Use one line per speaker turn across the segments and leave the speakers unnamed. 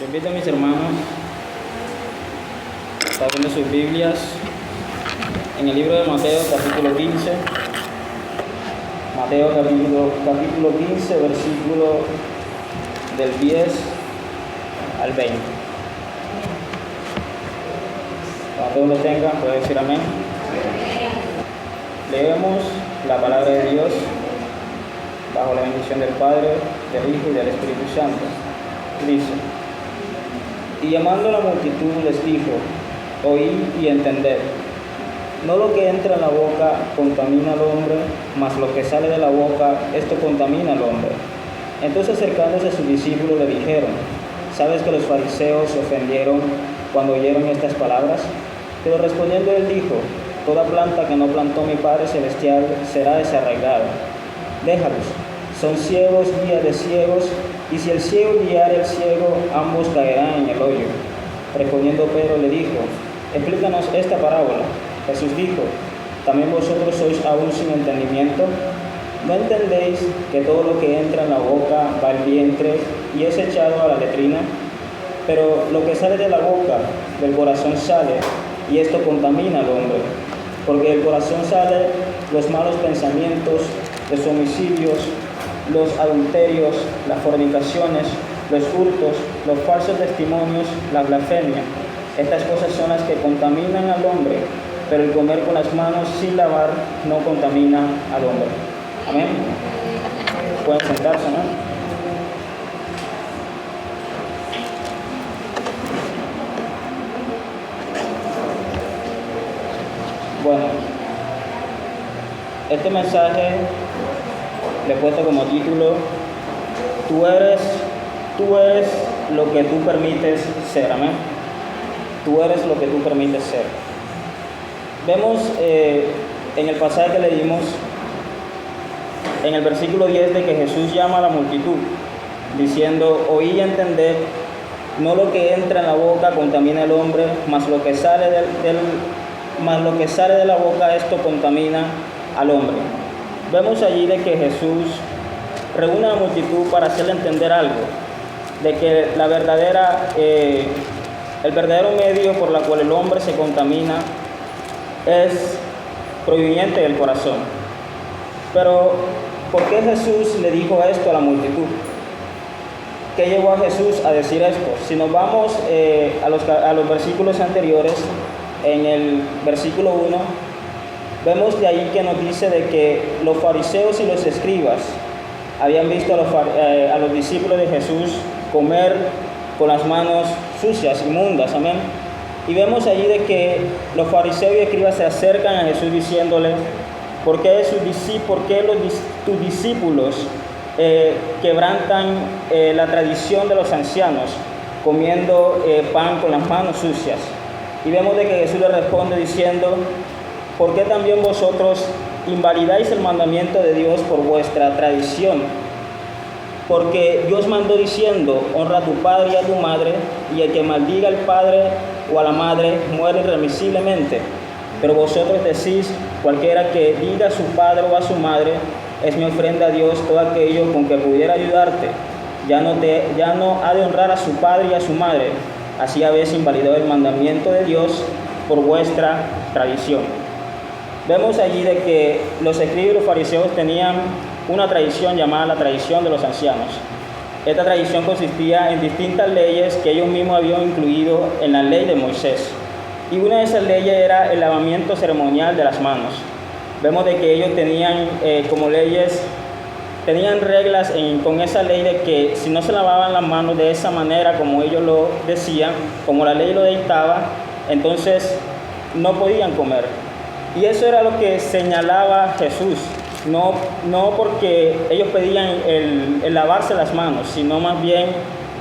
Yo invito a mis hermanos a abrir sus Biblias en el libro de Mateo, capítulo 15. Mateo, capítulo 15, versículo del 10 al 20. Cuando todos lo tengan, puede decir amén. Leemos la palabra de Dios bajo la bendición del Padre, del Hijo y del Espíritu Santo. Dice: y llamando a la multitud les dijo: oíd y entended. No lo que entra en la boca contamina al hombre, mas lo que sale de la boca, esto contamina al hombre. Entonces, acercándose a sus discípulos, le dijeron: ¿sabes que los fariseos se ofendieron cuando oyeron estas palabras? Pero respondiendo él dijo: toda planta que no plantó mi Padre Celestial será desarraigada. Déjalos, son ciegos, guía de ciegos, y si el ciego guiara al ciego, ambos caerán en el hoyo. Respondiendo Pedro le dijo: explícanos esta parábola. Jesús dijo: ¿también vosotros sois aún sin entendimiento? ¿No entendéis que todo lo que entra en la boca va al vientre y es echado a la letrina? Pero lo que sale de la boca, del corazón sale, y esto contamina al hombre. Porque del corazón salen los malos pensamientos, los homicidios, los adulterios, las fornicaciones, los hurtos, los falsos testimonios, la blasfemia. Estas cosas son las que contaminan al hombre, pero el comer con las manos sin lavar no contamina al hombre. Amén. Pueden sentarse, ¿no? Bueno, este mensaje le he puesto como título: tú eres lo que tú permites ser. Amén. Tú eres lo que tú permites ser. Vemos en el pasaje que leímos, en el versículo 10, de que Jesús llama a la multitud, diciendo: oí y entended, no lo que entra en la boca contamina al hombre, mas lo que sale de la boca, esto contamina al hombre. Vemos allí de que Jesús reúne a la multitud para hacerle entender algo, de que el verdadero medio por el cual el hombre se contamina es proveniente del corazón. Pero, ¿por qué Jesús le dijo esto a la multitud? ¿Qué llevó a Jesús a decir esto? Si nos vamos a los versículos anteriores, en el versículo 1, vemos de ahí que nos dice de que los fariseos y los escribas habían visto a los discípulos de Jesús comer con las manos sucias, inmundas, amén. Y vemos allí de que los fariseos y escribas se acercan a Jesús diciéndole: ¿por qué tus discípulos quebrantan la tradición de los ancianos comiendo pan con las manos sucias? Y vemos de que Jesús le responde diciendo: ¿por qué también vosotros invalidáis el mandamiento de Dios por vuestra tradición? Porque Dios mandó diciendo: honra a tu padre y a tu madre, y el que maldiga al padre o a la madre muere irremisiblemente. Pero vosotros decís: cualquiera que diga a su padre o a su madre, es mi ofrenda a Dios, todo aquello con que pudiera ayudarte, ya no ha de honrar a su padre y a su madre. Así habéis invalidado el mandamiento de Dios por vuestra tradición. Vemos allí de que los escribas y los fariseos tenían una tradición llamada la tradición de los ancianos. Esta tradición consistía en distintas leyes que ellos mismos habían incluido en la ley de Moisés. Y una de esas leyes era el lavamiento ceremonial de las manos. Vemos de que ellos tenían tenían reglas con esa ley de que si no se lavaban las manos de esa manera como ellos lo decían, como la ley lo dictaba, entonces no podían comer. Y eso era lo que señalaba Jesús, no porque ellos pedían el lavarse las manos, sino más bien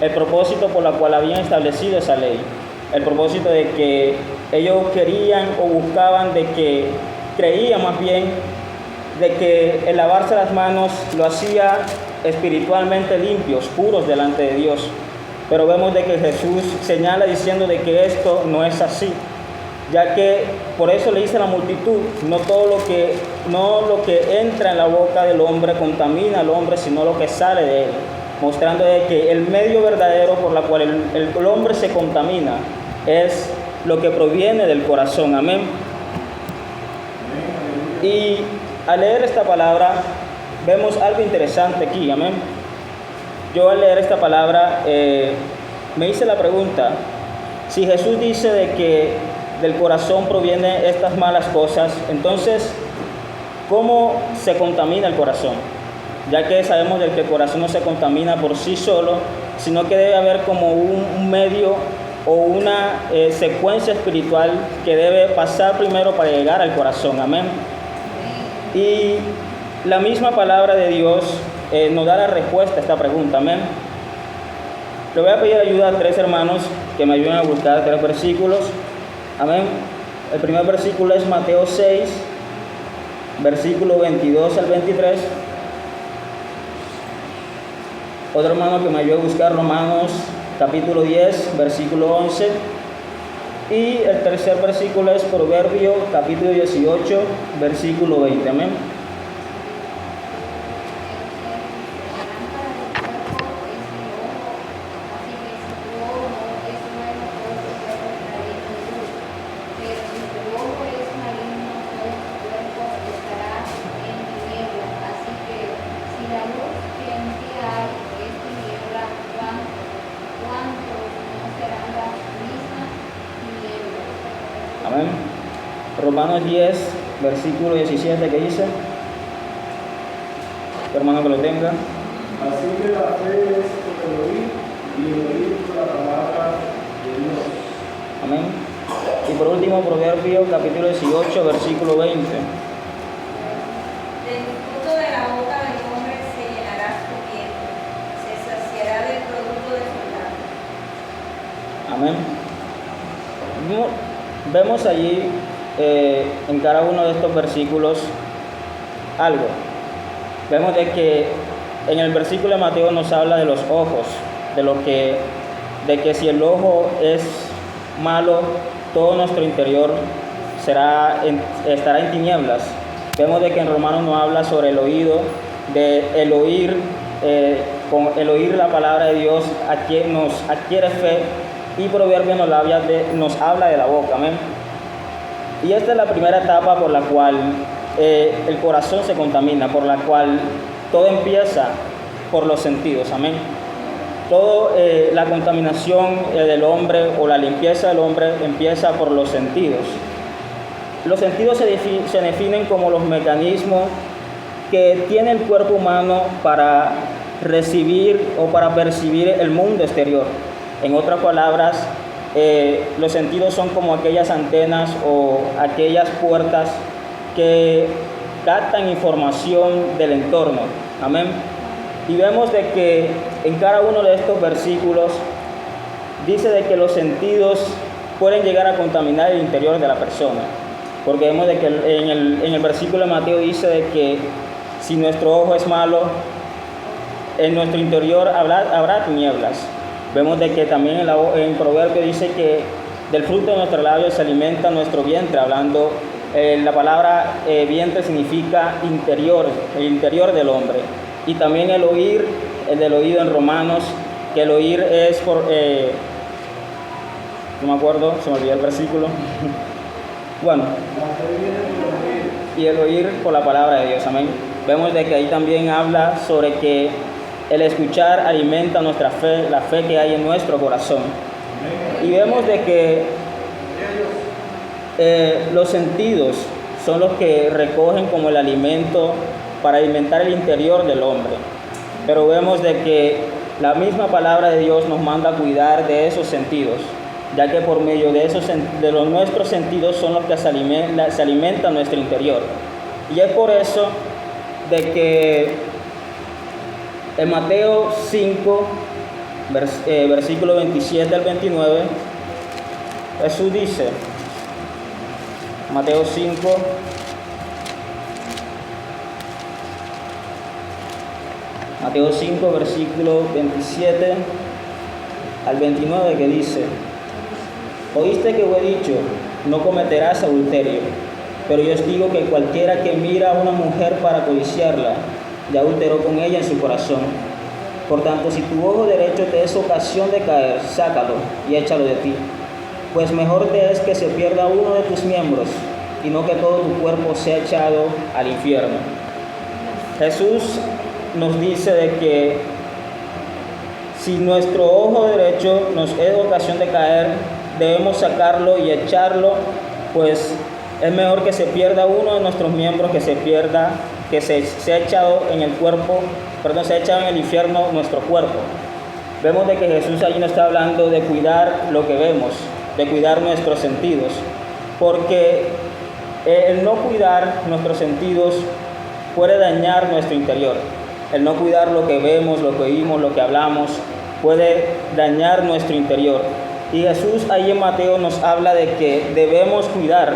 el propósito por el cual habían establecido esa ley. El propósito de que ellos querían o buscaban, creían más bien, de que el lavarse las manos lo hacía espiritualmente limpios, puros delante de Dios. Pero vemos de que Jesús señala diciendo de que esto no es así, ya que por eso le dice a la multitud: no lo que entra en la boca del hombre contamina al hombre, sino lo que sale de él, mostrando de que el medio verdadero por por la cual el hombre se contamina es lo que proviene del corazón. Amén. Y al leer esta palabra vemos algo interesante aquí. Amén. Yo al leer esta palabra me hice la pregunta, si Jesús dice de que del corazón provienen estas malas cosas, entonces, ¿cómo se contamina el corazón? Ya que sabemos de que el corazón no se contamina por sí solo, sino que debe haber como un medio o una secuencia espiritual que debe pasar primero para llegar al corazón. Amén. Y la misma palabra de Dios nos da la respuesta a esta pregunta. Amén. Le voy a pedir ayuda a 3 hermanos que me ayuden a buscar 3 versículos. Amén. El primer versículo es Mateo 6, versículo 22 al 23. Otro hermano que me ayude a buscar Romanos capítulo 10, versículo 11. Y el tercer versículo es Proverbio capítulo 18, versículo 20. Amén. Amén. Romanos 10, versículo 17, ¿qué dice? Hermano que lo tenga.
Así que la fe es por el oír y el oír por la palabra de Dios.
Amén. Y por último, Proverbio capítulo 18, versículo 20.
Del fruto de la boca del hombre se llenará su vientre, se saciará del producto de su labio.
Amén. Vemos allí en cada uno de estos versículos algo. Vemos de que en el versículo de Mateo nos habla de los ojos, de que si el ojo es malo, todo nuestro interior estará en tinieblas. Vemos de que en Romanos nos habla sobre el oído, de el oír, con el oír la palabra de Dios nos adquiere fe, y Proverbios nos habla de la boca. Amén. Y esta es la primera etapa por la cual el corazón se contamina, por la cual todo empieza por los sentidos. Amén. Todo la contaminación del hombre o la limpieza del hombre empieza por los sentidos. Los sentidos se definen como los mecanismos que tiene el cuerpo humano para recibir o para percibir el mundo exterior. En otras palabras, los sentidos son como aquellas antenas o aquellas puertas que captan información del entorno. Amén. Y vemos de que en cada uno de estos versículos dice de que los sentidos pueden llegar a contaminar el interior de la persona. Porque vemos de que en el versículo de Mateo dice de que si nuestro ojo es malo, en nuestro interior habrá tinieblas. Vemos de que también en Proverbio dice que del fruto de nuestro labio se alimenta nuestro vientre, hablando, la palabra vientre significa interior, el interior del hombre. Y también el del oído en Romanos, que el oír es por, no me acuerdo, se me olvidó el versículo. Bueno, y el oír por la palabra de Dios. Amén. Vemos de que ahí también habla sobre que el escuchar alimenta nuestra fe, la fe que hay en nuestro corazón. Y vemos de que los sentidos son los que recogen como el alimento para alimentar el interior del hombre. Pero vemos de que la misma palabra de Dios nos manda a cuidar de esos sentidos, ya que por medio de los nuestros sentidos son los que se alimenta nuestro interior. Y es por eso de que en Mateo 5, versículo 27 al 29, Jesús dice, Mateo 5, versículo 27 al 29, que dice: oíste que he dicho, no cometerás adulterio, pero yo os digo que cualquiera que mira a una mujer para codiciarla, ya adulteró con ella en su corazón. Por tanto, si tu ojo derecho te es ocasión de caer, sácalo y échalo de ti. Pues mejor te es que se pierda uno de tus miembros y no que todo tu cuerpo sea echado al infierno. Jesús nos dice de que si nuestro ojo derecho nos es ocasión de caer, debemos sacarlo y echarlo, pues es mejor que se pierda uno de nuestros miembros, que se ha echado en el cuerpo, se ha echado en el infierno nuestro cuerpo. Vemos de que Jesús allí nos está hablando de cuidar lo que vemos, de cuidar nuestros sentidos, porque el no cuidar nuestros sentidos puede dañar nuestro interior. El no cuidar lo que vemos, lo que oímos, lo que hablamos, puede dañar nuestro interior. Y Jesús ahí en Mateo nos habla de que debemos cuidar,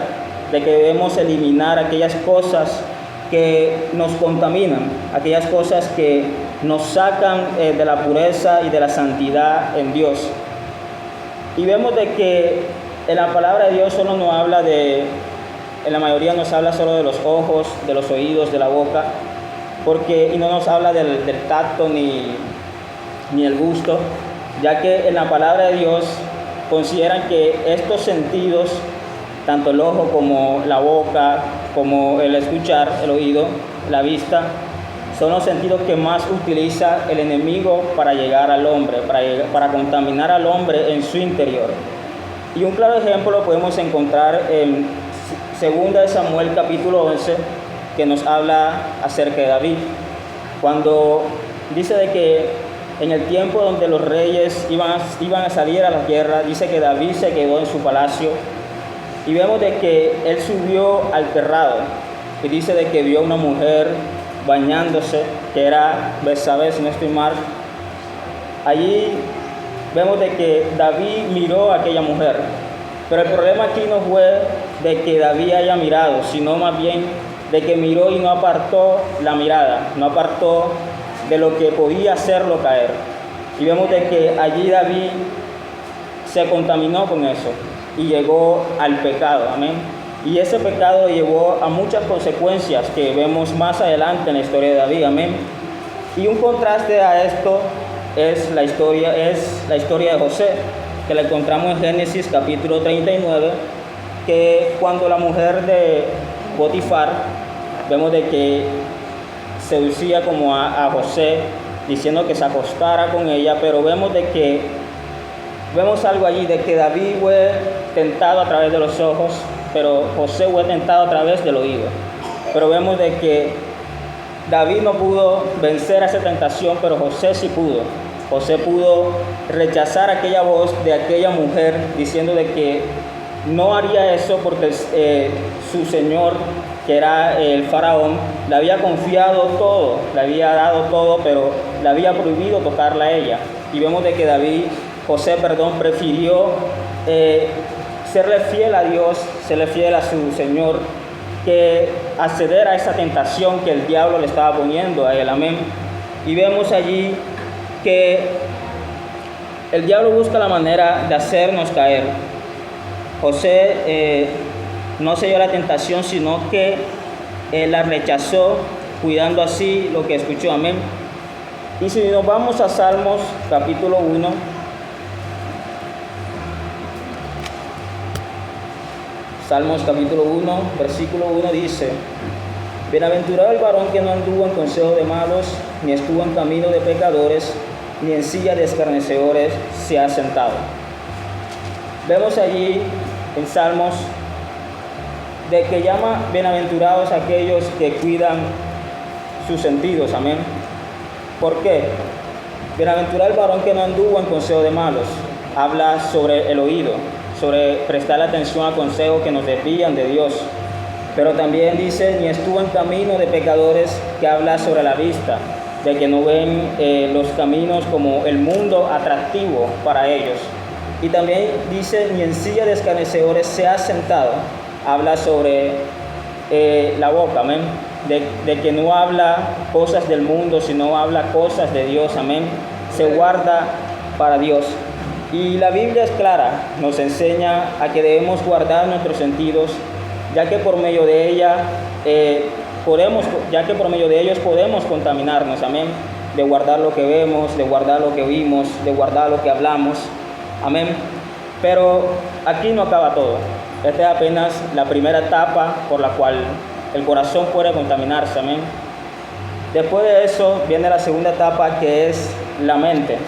de que debemos eliminar aquellas cosas que nos contaminan, aquellas cosas que nos sacan de la pureza y de la santidad en Dios. Y vemos de que en la palabra de Dios solo nos habla en la mayoría nos habla solo de los ojos, de los oídos, de la boca, y no nos habla del tacto ni el gusto, ya que en la palabra de Dios consideran que estos sentidos, tanto el ojo como la boca, como el escuchar, el oído, la vista, son los sentidos que más utiliza el enemigo para llegar al hombre, para contaminar al hombre en su interior. Y un claro ejemplo lo podemos encontrar en 2 Samuel capítulo 11, que nos habla acerca de David, cuando dice de que en el tiempo donde los reyes iban a salir a la guerra, dice que David se quedó en su palacio, y vemos de que él subió al terrado, y dice de que vio a una mujer bañándose, que era Betsabé, si no estoy mal. Allí vemos de que David miró a aquella mujer, pero el problema aquí no fue de que David haya mirado, sino más bien de que miró y no apartó la mirada, no apartó de lo que podía hacerlo caer. Y vemos de que allí David se contaminó con eso y llegó al pecado, amén. Y ese pecado llevó a muchas consecuencias que vemos más adelante en la historia de David, amén. Y un contraste a esto es la historia de José, que la encontramos en Génesis capítulo 39, que cuando la mujer de Potifar, vemos de que seducía como a José, diciendo que se acostara con ella, pero vemos algo allí, de que David fue tentado a través de los ojos, pero José fue tentado a través del oído. Pero vemos de que David no pudo vencer a esa tentación, pero José sí pudo. José pudo rechazar aquella voz de aquella mujer, diciendo de que no haría eso porque su señor, que era el faraón, le había confiado todo, le había dado todo, pero le había prohibido tocarla a ella. Y vemos de que José prefirió serle fiel a Dios, serle fiel a su Señor, que acceder a esa tentación que el diablo le estaba poniendo a él, amén. Y vemos allí que el diablo busca la manera de hacernos caer. José no se dio la tentación, sino que la rechazó, cuidando así lo que escuchó, amén. Y si nos vamos a Salmos capítulo 1, Salmos capítulo 1, versículo 1 dice: Bienaventurado el varón que no anduvo en consejo de malos, ni estuvo en camino de pecadores, ni en silla de escarnecedores se ha sentado. Vemos allí en Salmos de que llama bienaventurados a aquellos que cuidan sus sentidos, amén. ¿Por qué? Bienaventurado el varón que no anduvo en consejo de malos. Habla sobre el oído, sobre prestar atención a consejos que nos desvían de Dios. Pero también dice, ni estuvo en camino de pecadores, que habla sobre la vista, de que no ven los caminos como el mundo atractivo para ellos. Y también dice, ni en silla de escarnecedores se ha sentado. Habla sobre la boca, amén. De que no habla cosas del mundo, sino habla cosas de Dios, amén. Se guarda para Dios. Y la Biblia es clara, nos enseña a que debemos guardar nuestros sentidos, ya que por medio de ellos podemos contaminarnos, amén. de guardar lo que vemos, de guardar lo que oímos, de guardar lo que hablamos. Amén. Pero aquí no acaba todo. Esta es apenas la primera etapa por la cual el corazón puede contaminarse. Amén. Después de eso viene la segunda etapa, que es la mente.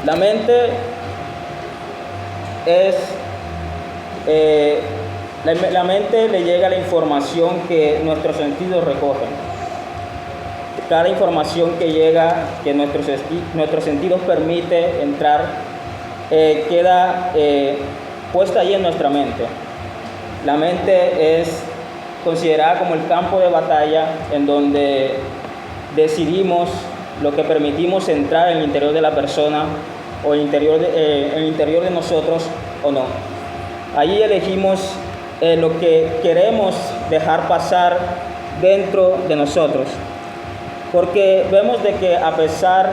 La mente es... la mente le llega la información que nuestros sentidos recogen. Cada información que llega, que nuestros sentidos permite entrar, queda puesta allí en nuestra mente. La mente es considerada como el campo de batalla en donde decidimos lo que permitimos entrar en el interior de la persona o en el interior de nosotros o no. Allí elegimos lo que queremos dejar pasar dentro de nosotros. Porque vemos de que a pesar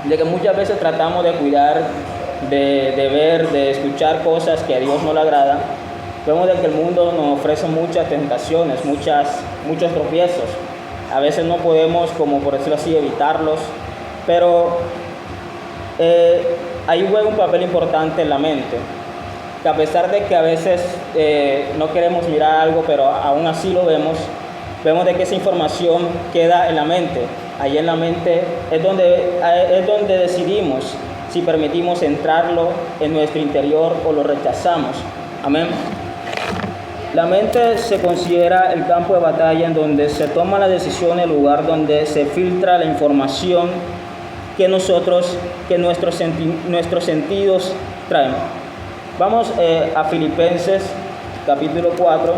de que muchas veces tratamos de cuidar, de ver, de escuchar cosas que a Dios no le agrada, vemos de que el mundo nos ofrece muchas tentaciones, muchos tropiezos. A veces no podemos, como por decirlo así, evitarlos, pero ahí juega un papel importante en la mente. Que a pesar de que a veces no queremos mirar algo, pero aún así lo vemos de que esa información queda en la mente. Ahí en la mente es donde decidimos si permitimos entrarlo en nuestro interior o lo rechazamos. Amén. La mente se considera el campo de batalla en donde se toma la decisión, el lugar donde se filtra la información que nuestros sentidos traen. Vamos a Filipenses capítulo 4.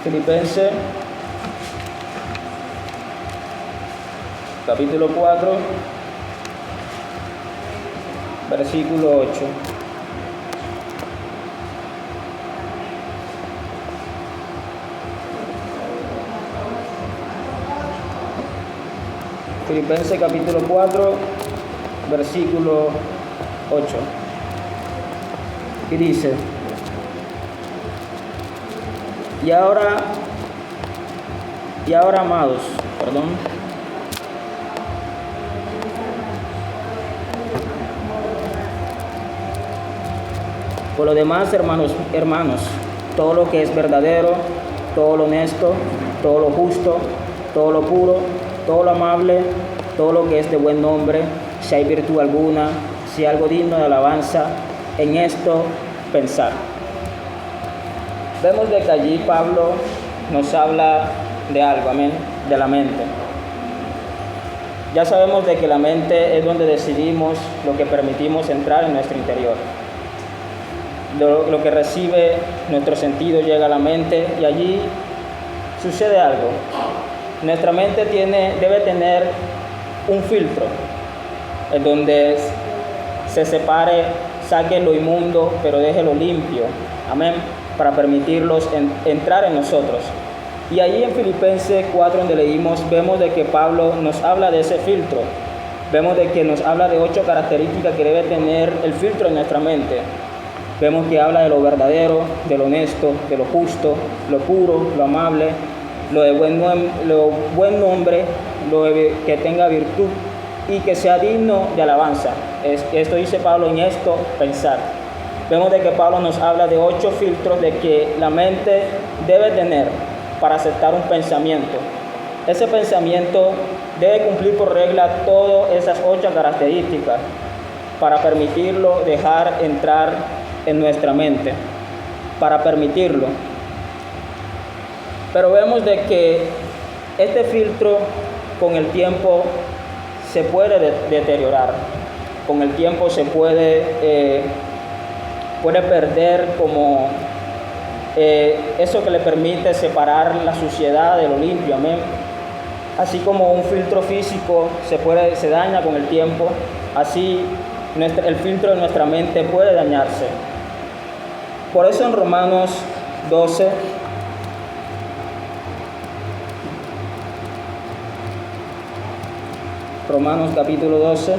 Filipenses capítulo 4, versículo 8. Filipenses capítulo 4, versículo 8. Y dice: Y ahora, amados, por lo demás, hermanos, todo lo que es verdadero, todo lo honesto, todo lo justo, todo lo puro, todo lo amable, todo lo que es de buen nombre, si hay virtud alguna, si hay algo digno de alabanza, en esto pensar. Vemos de que allí Pablo nos habla de algo, amén, de la mente. Ya sabemos de que la mente es donde decidimos lo que permitimos entrar en nuestro interior. Lo que recibe nuestro sentido llega a la mente y allí sucede algo. Nuestra mente debe tener un filtro en donde se separe, saque lo inmundo, pero deje lo limpio. Amén. Para permitirlos entrar en nosotros. Y allí en Filipenses 4, donde leímos, vemos de que Pablo nos habla de ese filtro. Vemos de que nos habla de 8 características que debe tener el filtro en nuestra mente. Vemos que habla de lo verdadero, de lo honesto, de lo justo, lo puro, lo amable, lo buen nombre, que tenga virtud y que sea digno de alabanza. Esto dice Pablo, en esto pensar. Vemos de que Pablo nos habla de 8 filtros de que la mente debe tener para aceptar un pensamiento. Ese pensamiento debe cumplir por regla todas esas 8 características para permitirlo dejar entrar en nuestra mente, para permitirlo. Pero vemos de que este filtro con el tiempo se puede deteriorar, con el tiempo se puede perder como eso que le permite separar la suciedad de lo limpio, amén. Así como un filtro físico se daña con el tiempo, así el filtro de nuestra mente puede dañarse. Por eso en Romanos 12, Romanos capítulo 12,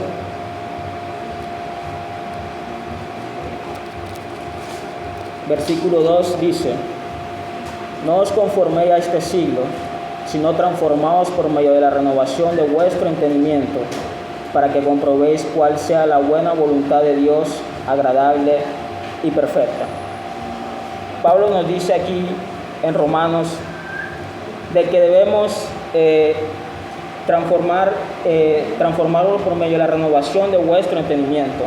versículo 2 dice: no os conforméis a este siglo, sino transformaos por medio de la renovación de vuestro entendimiento, para que comprobéis cuál sea la buena voluntad de Dios, agradable y perfecta. Pablo nos dice aquí en Romanos de que debemos transformarlo por medio de la renovación de vuestro entendimiento.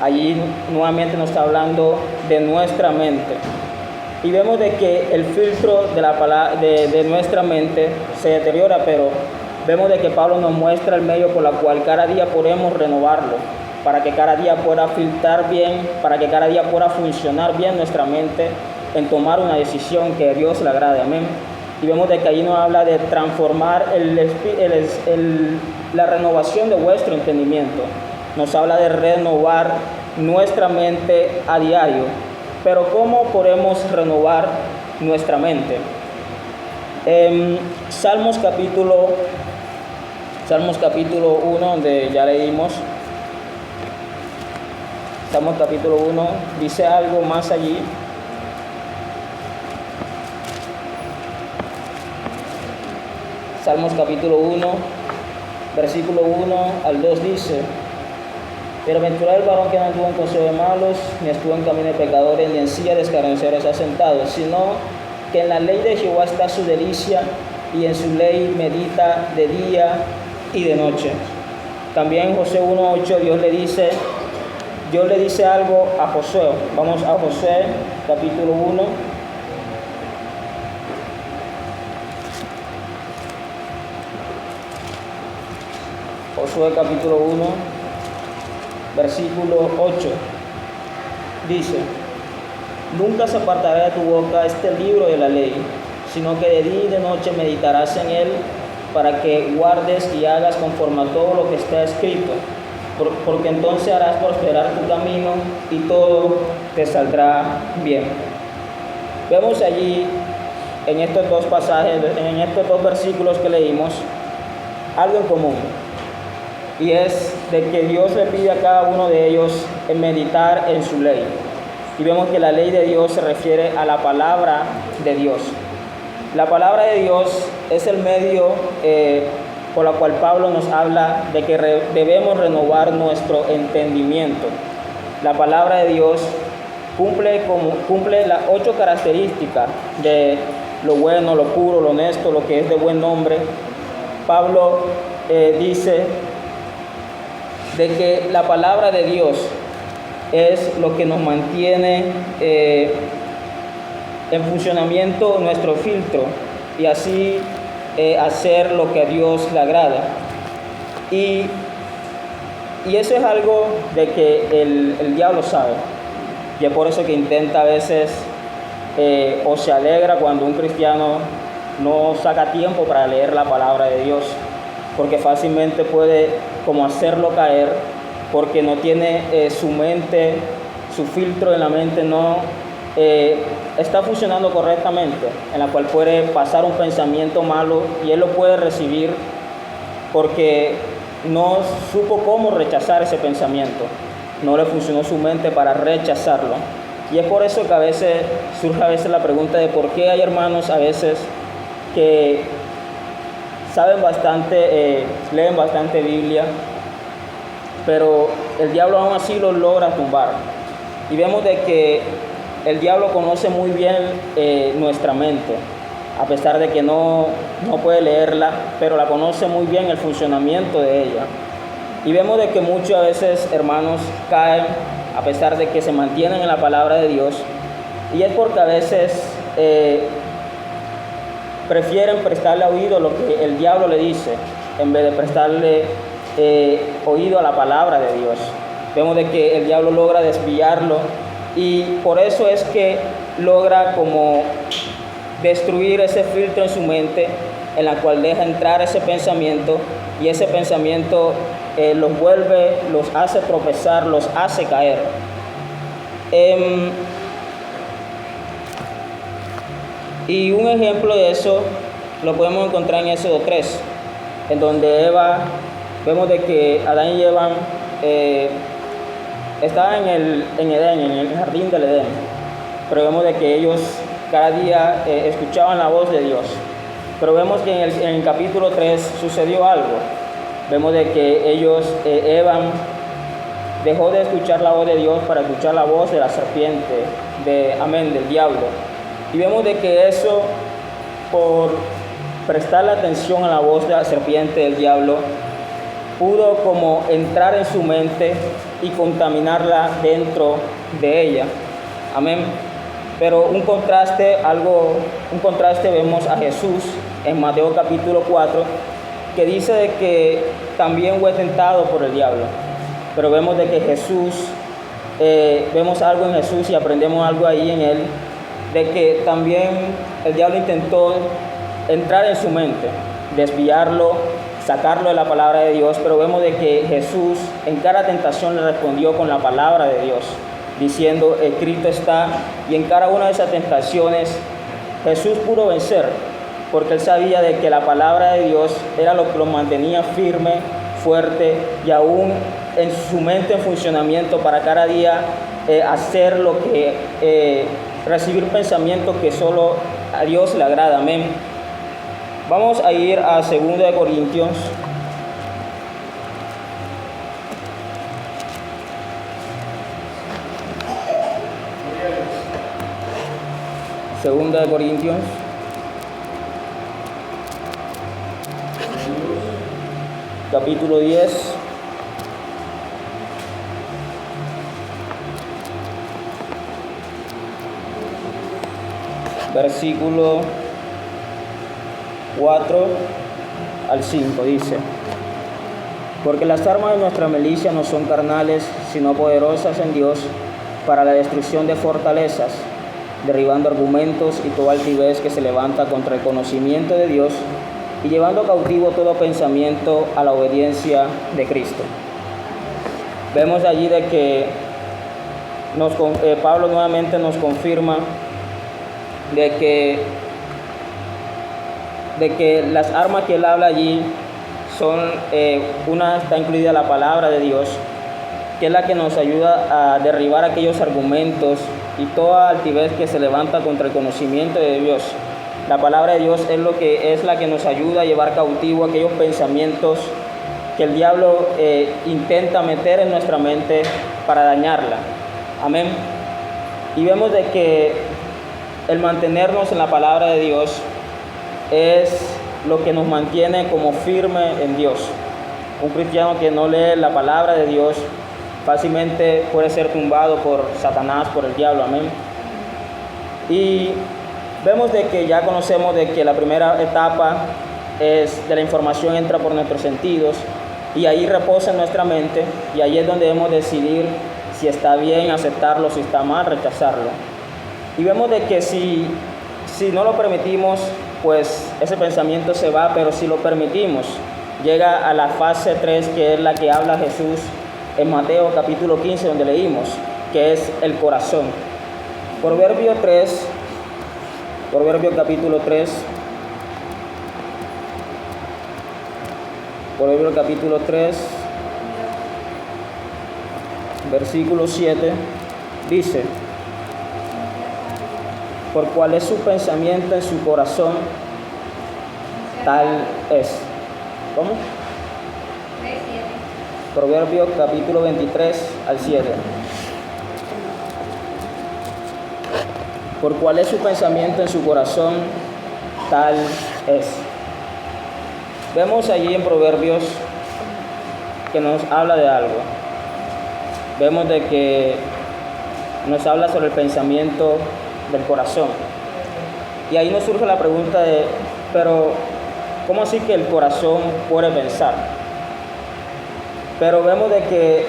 Allí nuevamente nos está hablando de nuestra mente. Y vemos de que el filtro de nuestra mente se deteriora, pero vemos de que Pablo nos muestra el medio por el cual cada día podemos renovarlo, para que cada día pueda filtrar bien, para que cada día pueda funcionar bien nuestra mente en tomar una decisión que a Dios le agrade. Amén. Y vemos de que allí nos habla de transformar la renovación de vuestro entendimiento. Nos habla de renovar nuestra mente a diario. Pero ¿cómo podemos renovar nuestra mente? Salmos capítulo 1, donde ya leímos. Salmos capítulo 1 dice algo más allí. Salmos capítulo 1, versículo 1 al 2 dice: Bienaventurado el varón que no anduvo en consejo de malos, ni estuvo en camino de pecadores, ni en silla de escarnecedores ha sentado, sino que en la ley de Jehová está su delicia, y en su ley medita de día y de noche. También en Josué 1:8 Dios le dice algo a Josué. Vamos a Josué capítulo 1. Josué capítulo 1, versículo 8, dice: Nunca se apartará de tu boca este libro de la ley, sino que de día y de noche meditarás en él, para que guardes y hagas conforme a todo lo que está escrito, porque entonces harás prosperar tu camino y todo te saldrá bien. Vemos allí, en estos dos pasajes, en estos dos versículos que leímos, algo en común. Y es de que Dios le pide a cada uno de ellos en meditar en su ley. Y vemos que la ley de Dios se refiere a la palabra de Dios. La palabra de Dios es el medio por el cual Pablo nos habla de que debemos renovar nuestro entendimiento. La palabra de Dios cumple las 8 características de lo bueno, lo puro, lo honesto, lo que es de buen nombre. Pablo dice de que la palabra de Dios es lo que nos mantiene en funcionamiento nuestro filtro, y así hacer lo que a Dios le agrada. Y eso es algo de que el diablo sabe, y es por eso que intenta a veces o se alegra cuando un cristiano no saca tiempo para leer la palabra de Dios, porque fácilmente puede como hacerlo caer, porque no tiene su mente, su filtro en la mente no está funcionando correctamente, en la cual puede pasar un pensamiento malo y él lo puede recibir porque no supo cómo rechazar ese pensamiento, no le funcionó su mente para rechazarlo. Y es por eso que a veces surge la pregunta de por qué hay hermanos a veces que saben bastante, leen bastante Biblia, pero el diablo aún así los logra tumbar. Y vemos de que el diablo conoce muy bien nuestra mente, a pesar de que no puede leerla, pero la conoce muy bien el funcionamiento de ella. Y vemos de que muchas veces hermanos caen, a pesar de que se mantienen en la palabra de Dios, y es porque a veces prefieren prestarle oído a lo que el diablo le dice, en vez de prestarle oído a la palabra de Dios. Vemos de que el diablo logra desviarlo, y por eso es que logra como destruir ese filtro en su mente, en la cual deja entrar ese pensamiento, y ese pensamiento los vuelve, los hace tropezar, los hace caer. Y un ejemplo de eso lo podemos encontrar en Éxodo 3, en donde Eva, vemos de que Adán y Eva estaban en Edén, en el jardín del Edén, pero vemos de que ellos cada día escuchaban la voz de Dios. Pero vemos que en el capítulo 3 sucedió algo. Vemos de que Eva dejó de escuchar la voz de Dios para escuchar la voz de la serpiente, del diablo. Y vemos de que eso, por prestarle atención a la voz de la serpiente del diablo, pudo como entrar en su mente y contaminarla dentro de ella. Amén. Pero un contraste vemos a Jesús en Mateo capítulo 4, que dice de que también fue tentado por el diablo. Pero vemos de que Jesús, vemos algo en Jesús y aprendemos algo ahí en él, de que también el diablo intentó entrar en su mente, desviarlo, sacarlo de la palabra de Dios, pero vemos de que Jesús en cada tentación le respondió con la palabra de Dios, diciendo, escrito está, y en cada una de esas tentaciones Jesús pudo vencer, porque él sabía de que la palabra de Dios era lo que lo mantenía firme, fuerte y aún en su mente en funcionamiento para cada día hacer lo que, recibir pensamientos que solo a Dios le agrada. Amén. Vamos a ir a 2 de Corintios. Segunda de Corintios, capítulo 10, versículo 4 al 5, dice: porque las armas de nuestra milicia no son carnales, sino poderosas en Dios para la destrucción de fortalezas, derribando argumentos y toda altivez que se levanta contra el conocimiento de Dios y llevando cautivo todo pensamiento a la obediencia de Cristo. Vemos allí de que Pablo nuevamente nos confirma de que las armas que él habla allí son, una está incluida la palabra de Dios, que es la que nos ayuda a derribar aquellos argumentos y toda altivez que se levanta contra el conocimiento de Dios. La palabra de Dios es la que nos ayuda a llevar cautivo aquellos pensamientos que el diablo intenta meter en nuestra mente para dañarla. Amén. Y vemos de que el mantenernos en la palabra de Dios es lo que nos mantiene como firme en Dios. Un cristiano que no lee la palabra de Dios fácilmente puede ser tumbado por Satanás, por el diablo. Amén. Y vemos de que ya conocemos de que la primera etapa es de la información entra por nuestros sentidos y ahí reposa en nuestra mente y ahí es donde debemos decidir si está bien aceptarlo, si está mal rechazarlo. Y vemos de que si no lo permitimos, pues ese pensamiento se va, pero si lo permitimos, llega a la fase 3, que es la que habla Jesús en Mateo capítulo 15, donde leímos, que es el corazón. Proverbio capítulo 3, Proverbio capítulo 3, versículo 7, dice: por cuál es su pensamiento en su corazón, tal es. ¿Cómo?
3:7.
Proverbios capítulo 23 al 7. Por cuál es su pensamiento en su corazón, tal es. Vemos allí en Proverbios que nos habla de algo. Vemos de que nos habla sobre el pensamiento del corazón. Y ahí nos surge la pregunta de, pero ¿cómo así que el corazón puede pensar? Pero vemos de que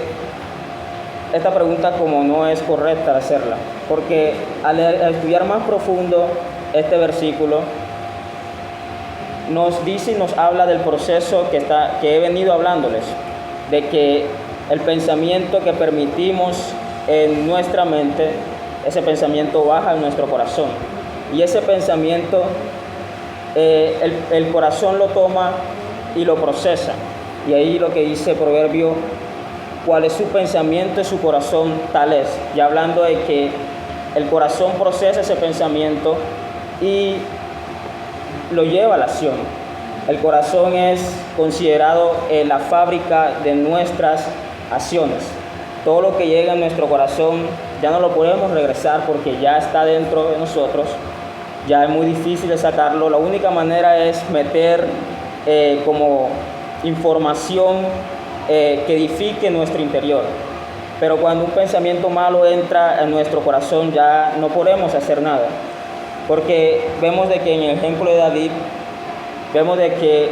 esta pregunta como no es correcta hacerla, porque al estudiar más profundo este versículo, nos dice y nos habla del proceso que he venido hablándoles, de que el pensamiento que permitimos en nuestra mente, ese pensamiento baja en nuestro corazón. Y ese pensamiento, el corazón lo toma y lo procesa. Y ahí lo que dice Proverbio, cuál es su pensamiento en su corazón, tal es. Y hablando de que el corazón procesa ese pensamiento y lo lleva a la acción. El corazón es considerado la fábrica de nuestras acciones. Todo lo que llega en nuestro corazón ya no lo podemos regresar porque ya está dentro de nosotros, ya es muy difícil de sacarlo. La única manera es meter como información que edifique nuestro interior. Pero cuando un pensamiento malo entra en nuestro corazón ya no podemos hacer nada, porque vemos de que en el ejemplo de David, vemos de que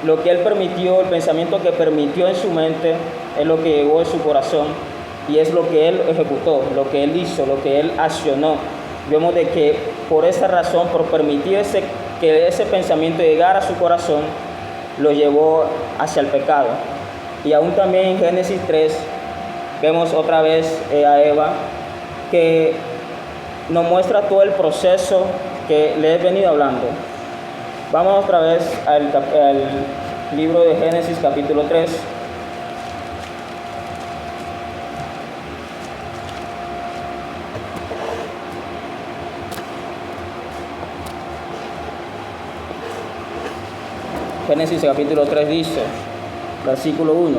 lo que él permitió, el pensamiento que permitió en su mente, es lo que llegó en su corazón y es lo que él ejecutó, lo que él hizo, lo que él accionó. Vemos de que por esa razón, por permitir que ese pensamiento llegara a su corazón, lo llevó hacia el pecado. Y aún también en Génesis 3 vemos otra vez a Eva, que nos muestra todo el proceso que le he venido hablando. Vamos otra vez al libro de Génesis capítulo 3. Génesis capítulo 3 dice, versículo 1: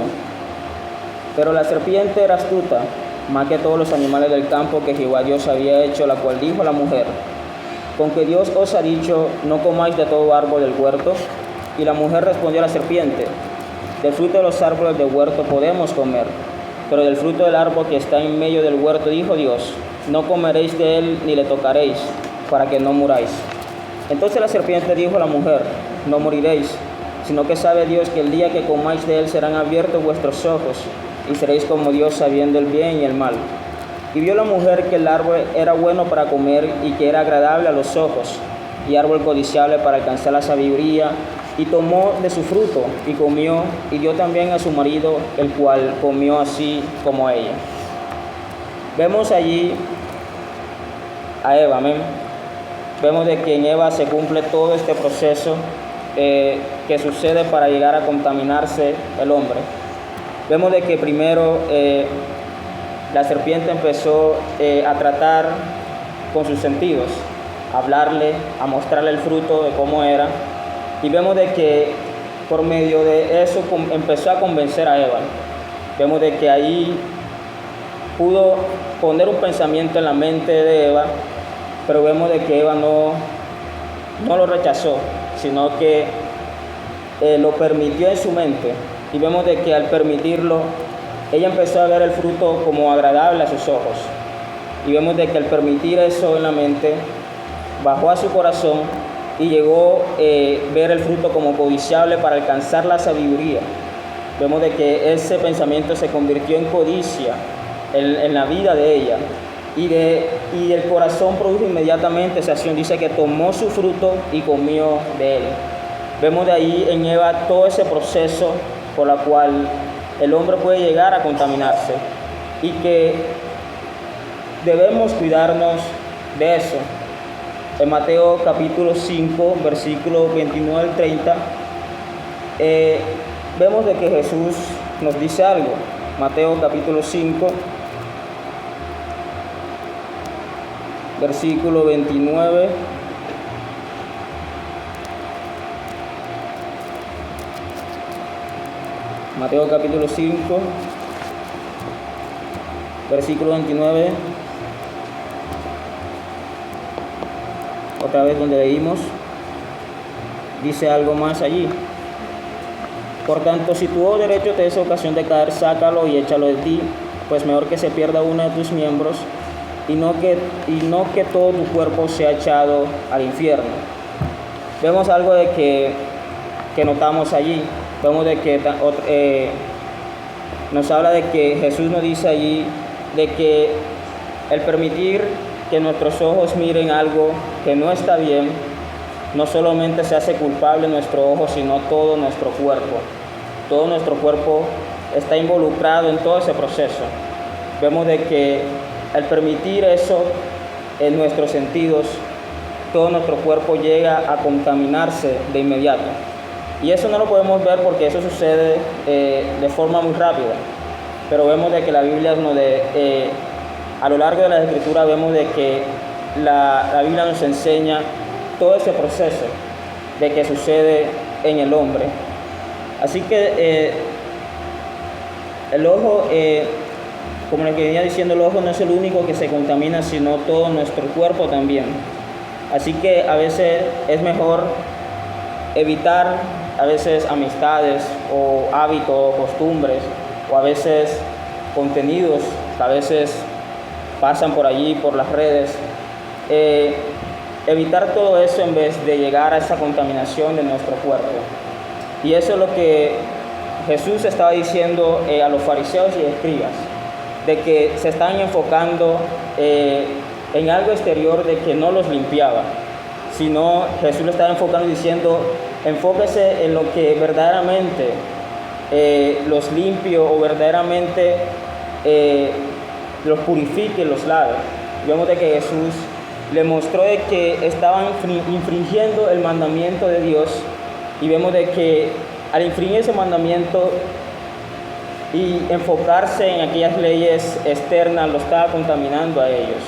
Pero la serpiente era astuta, más que todos los animales del campo que Jehová Dios había hecho, la cual dijo a la mujer: ¿Con que Dios os ha dicho, no comáis de todo árbol del huerto? Y la mujer respondió a la serpiente: Del fruto de los árboles del huerto podemos comer, pero del fruto del árbol que está en medio del huerto, dijo Dios, no comeréis de él ni le tocaréis, para que no muráis. Entonces la serpiente dijo a la mujer: No moriréis, sino que sabe Dios que el día que comáis de él serán abiertos vuestros ojos, y seréis como Dios, sabiendo el bien y el mal. Y vio la mujer que el árbol era bueno para comer y que era agradable a los ojos, y árbol codiciable para alcanzar la sabiduría, y tomó de su fruto y comió, y dio también a su marido, el cual comió así como ella. Vemos allí a Eva, amén. Vemos de que en Eva se cumple todo este proceso que sucede para llegar a contaminarse el hombre. Vemos de que primero la serpiente empezó a tratar con sus sentidos, a hablarle, a mostrarle el fruto de cómo era, y vemos de que por medio de eso empezó a convencer a Eva. Vemos de que ahí pudo poner un pensamiento en la mente de Eva, pero vemos de que Eva no lo rechazó, sino que lo permitió en su mente, y vemos de que al permitirlo, ella empezó a ver el fruto como agradable a sus ojos, y vemos de que al permitir eso en la mente, bajó a su corazón y llegó a ver el fruto como codiciable para alcanzar la sabiduría. Vemos de que ese pensamiento se convirtió en codicia en la vida de ella, y el corazón produjo inmediatamente esa acción. Dice que tomó su fruto y comió de él. Vemos de ahí en Eva todo ese proceso por el cual el hombre puede llegar a contaminarse, y que debemos cuidarnos de eso. En Mateo capítulo 5, versículos 29 al 30, vemos de que Jesús nos dice algo. Mateo capítulo 5, versículo 29. Mateo capítulo 5, versículo 29. Otra vez donde leímos, dice algo más allí. Por tanto, si tu ojo derecho te es ocasión de caer, sácalo y échalo de ti, pues mejor que se pierda uno de tus miembros y no que todo tu cuerpo sea echado al infierno. Vemos algo de que notamos allí. Vemos de que nos habla de que Jesús nos dice allí de que el permitir que nuestros ojos miren algo que no está bien, no solamente se hace culpable nuestro ojo, sino todo nuestro cuerpo. Todo nuestro cuerpo está involucrado en todo ese proceso. Vemos de que al permitir eso en nuestros sentidos, todo nuestro cuerpo llega a contaminarse de inmediato. Y eso no lo podemos ver porque eso sucede de forma muy rápida. Pero vemos de que la Biblia a lo largo de la Escritura vemos de que la Biblia nos enseña todo ese proceso de que sucede en el hombre. Así que el ojo, como le venía diciendo, el ojo no es el único que se contamina, sino todo nuestro cuerpo también. Así que a veces es mejor evitar a veces amistades o hábitos o costumbres o a veces contenidos que a veces pasan por allí, por las redes. Evitar todo eso en vez de llegar a esa contaminación de nuestro cuerpo. Y eso es lo que Jesús estaba diciendo a los fariseos y escribas, de que se están enfocando en algo exterior de que no los limpiaba, sino Jesús le estaba enfocando diciendo, enfóquese en lo que verdaderamente los limpie o verdaderamente los purifique, los lave. Vemos de que Jesús le mostró de que estaban infringiendo el mandamiento de Dios, y vemos de que al infringir ese mandamiento y enfocarse en aquellas leyes externas, lo estaba contaminando a ellos.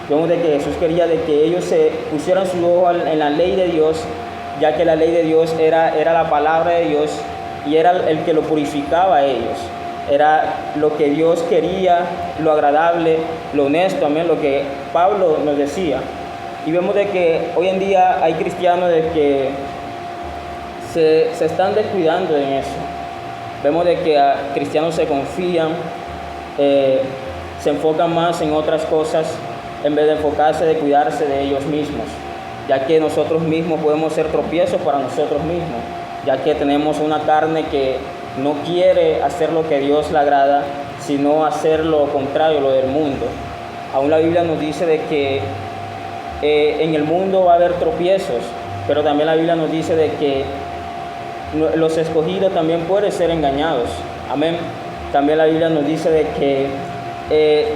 Vemos de que Jesús quería de que ellos se pusieran su ojo en la ley de Dios, ya que la ley de Dios era la palabra de Dios y era el que lo purificaba a ellos. Era lo que Dios quería, lo agradable, lo honesto, también lo que Pablo nos decía. Y vemos de que hoy en día hay cristianos de que se están descuidando en eso. Vemos de que cristianos se confían, se enfocan más en otras cosas en vez de enfocarse, de cuidarse de ellos mismos, ya que nosotros mismos podemos ser tropiezos para nosotros mismos, ya que tenemos una carne que no quiere hacer lo que Dios le agrada, sino hacer lo contrario, lo del mundo. Aún la Biblia nos dice de que en el mundo va a haber tropiezos, pero también la Biblia nos dice de que los escogidos también pueden ser engañados. Amén. También la Biblia nos dice de que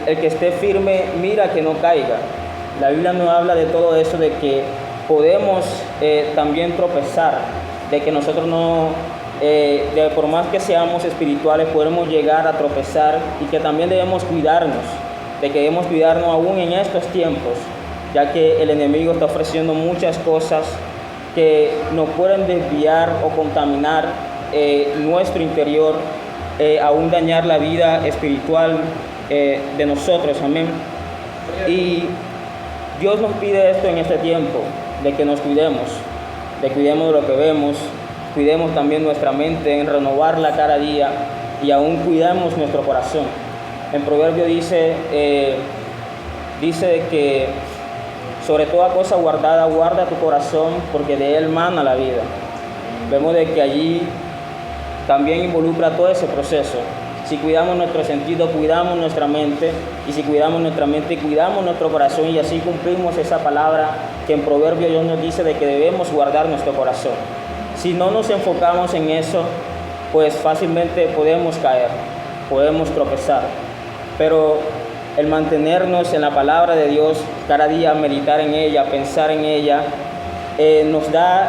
el que esté firme, mira que no caiga. La Biblia nos habla de todo eso, de que podemos también tropezar, de que nosotros no, por más que seamos espirituales, podemos llegar a tropezar, y que también debemos cuidarnos, de que debemos cuidarnos aún en estos tiempos, ya que el enemigo está ofreciendo muchas cosas que nos pueden desviar o contaminar nuestro interior, aún dañar la vida espiritual de nosotros. Amén. Y Dios nos pide esto en este tiempo, de que nos cuidemos, de lo que vemos, cuidemos también nuestra mente en renovarla cada día, y aún cuidemos nuestro corazón. En Proverbio dice que sobre toda cosa guardada, guarda tu corazón, porque de él mana la vida. Vemos de que allí también involucra todo ese proceso. Si cuidamos nuestro sentido, cuidamos nuestra mente, y si cuidamos nuestra mente, cuidamos nuestro corazón, y así cumplimos esa palabra que en Proverbio Dios nos dice de que debemos guardar nuestro corazón. Si no nos enfocamos en eso, pues fácilmente podemos caer, podemos tropezar. Pero el mantenernos en la palabra de Dios, cada día meditar en ella, pensar en ella,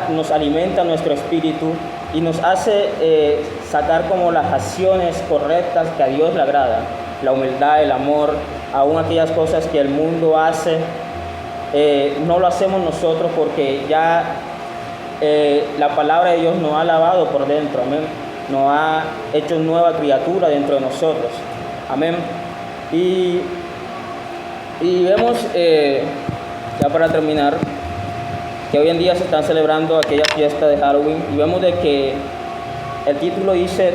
nos alimenta nuestro espíritu y nos hace sacar como las acciones correctas que a Dios le agrada, la humildad, el amor, aún aquellas cosas que el mundo hace, no lo hacemos nosotros, porque ya la palabra de Dios nos ha lavado por dentro, amén, nos ha hecho nueva criatura dentro de nosotros, amén. Y vemos, ya para terminar, que hoy en día se están celebrando aquella fiesta de Halloween, y vemos de que el título dice,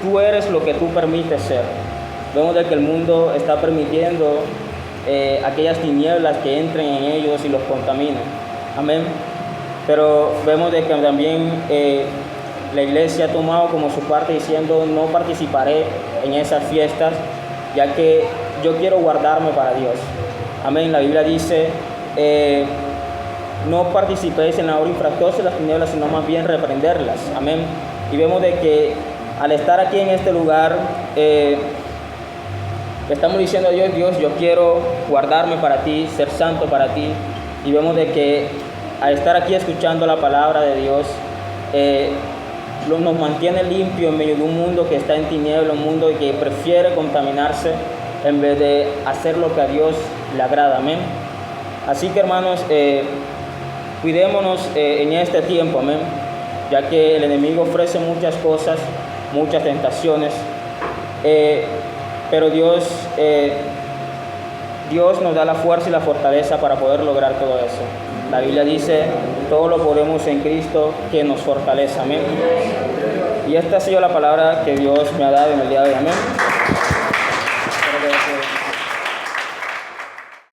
tú eres lo que tú permites ser. Vemos de que el mundo está permitiendo aquellas tinieblas que entren en ellos y los contaminen. Amén. Pero vemos de que también la iglesia ha tomado como su parte diciendo, no participaré en esas fiestas, ya que yo quiero guardarme para Dios. Amén. La Biblia dice, no participéis en la obra infractuosa de las tinieblas, sino más bien reprenderlas. Amén. Y vemos de que al estar aquí en este lugar, estamos diciendo a Dios, Dios, yo quiero guardarme para ti, ser santo para ti. Y vemos de que al estar aquí escuchando la palabra de Dios, nos mantiene limpio en medio de un mundo que está en tinieblas, un mundo que prefiere contaminarse. en vez de hacer lo que a Dios le agrada, amén. Así que hermanos, cuidémonos en este tiempo, amén, ya que el enemigo ofrece muchas cosas, muchas tentaciones, pero Dios nos da la fuerza y la fortaleza para poder lograr todo eso. La Biblia dice, todo lo podemos en Cristo que nos fortalece, amén. Y esta ha sido la palabra que Dios me ha dado en el día de hoy, amén.